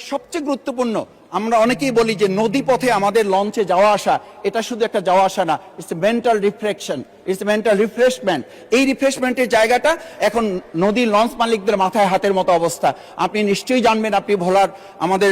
সবচেয়ে গুরুত্বপূর্ণ আমরা অনেকেই বলি যে নদী পথে আমাদের লঞ্চে যাওয়া আসা এটা শুধু একটা যাওয়া আসা না, it's mental reflection, it's mental refreshment. এই রিফ্রেশমেন্টের জায়গাটা এখন নদী লঞ্চ মালিকদের মাথায় হাতের মতো অবস্থা। আপনি নিশ্চয়ই জানবেন, আপনি ভোলার আমাদের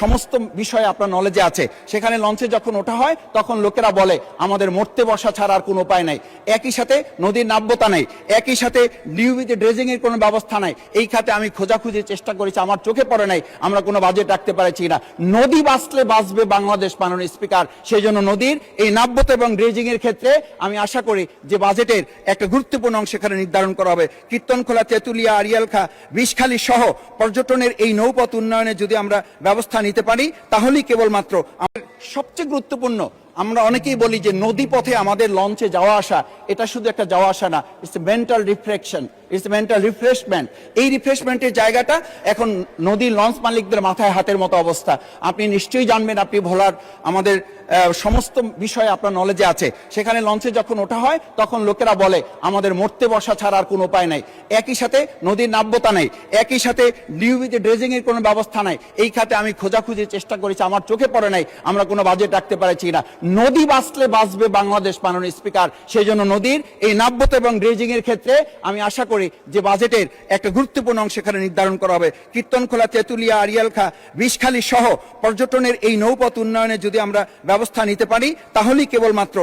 সমস্ত বিষয়ে আপনার নলেজে আছে। সেখানে লঞ্চে যখন ওঠা হয় তখন লোকেরা বলে আমাদের মরতে বসা ছাড়া আর কোনো উপায় নাই। একই সাথে নদীর নাব্যতা নেই, একই সাথে নিয়মিত ড্রেজিং এর কোনো ব্যবস্থা নাই। এই খাতে আমি খোঁজাখুঁজির চেষ্টা করেছি, আমার চোখে পড়ে নাই আমরা কোনো বাজেট রাখতে পারছি না। নদী বাঁচলে বাঁচবে বাংলাদেশ, মাননীয় স্পিকার। সেই জন্য নদীর এই নাব্যতা এবং ড্রেজিং এর ক্ষেত্রে আমি আশা করি যে বাজেটের একটা গুরুত্বপূর্ণ অংশ এখানে নির্ধারণ করা হবে। কীর্তনখোলা, তেঁতুলিয়া, আড়িয়ালখা, বিষখালী সহ পর্যটনের এই নৌপথ উন্নয়নে যদি আমরা ব্যবস্থা নিতে পারি তাহলেই কেবলমাত্র সবচেয়ে গুরুত্বপূর্ণ আমরা অনেকেই বলি যে নদী পথে আমাদের লঞ্চে যাওয়া আসা এটা শুধু একটা যাওয়া আসা না, it's mental reflection, it's mental refreshment. এই রিফ্রেশমেন্টের জায়গাটা এখন নদীর লঞ্চ মালিকদের মাথায় হাতের মতো অবস্থা। আপনি নিশ্চয়ই জানবেন, আপনি ভোলার আমাদের সমস্ত বিষয়ে আপনার নলেজে আছে। সেখানে লঞ্চে যখন ওঠা হয় তখন লোকেরা বলে আমাদের মরতে বসা ছাড়া আর কোনো উপায় নাই। একই সাথে নদীর নাব্যতা নেই, একই সাথে নিয়মিত ড্রেজিং এর কোনো ব্যবস্থা নাই। এই খাতে আমি খোঁজাখুঁজির চেষ্টা করেছি, আমার চোখে পড়ে নাই আমরা কোনো বাজেট রাখতে পারছি না। নদী বাঁচলে বাঁচবে বাংলাদেশ, মাননীয় স্পিকার। সেই জন্য নদীর এই নাব্যতা এবং ড্রেজিং এর ক্ষেত্রে আমি আশা করি যে বাজেটের একটা গুরুত্বপূর্ণ অংশ এখানে নির্ধারণ করা হবে। কীর্তনখোলা, তেঁতুলিয়া, আড়িয়ালখা, বিষখালী সহ পর্যটনের এই নৌপথ উন্নয়নে যদি আমরা ব্যবস্থা নিতে পারি তাহলেই কেবলমাত্র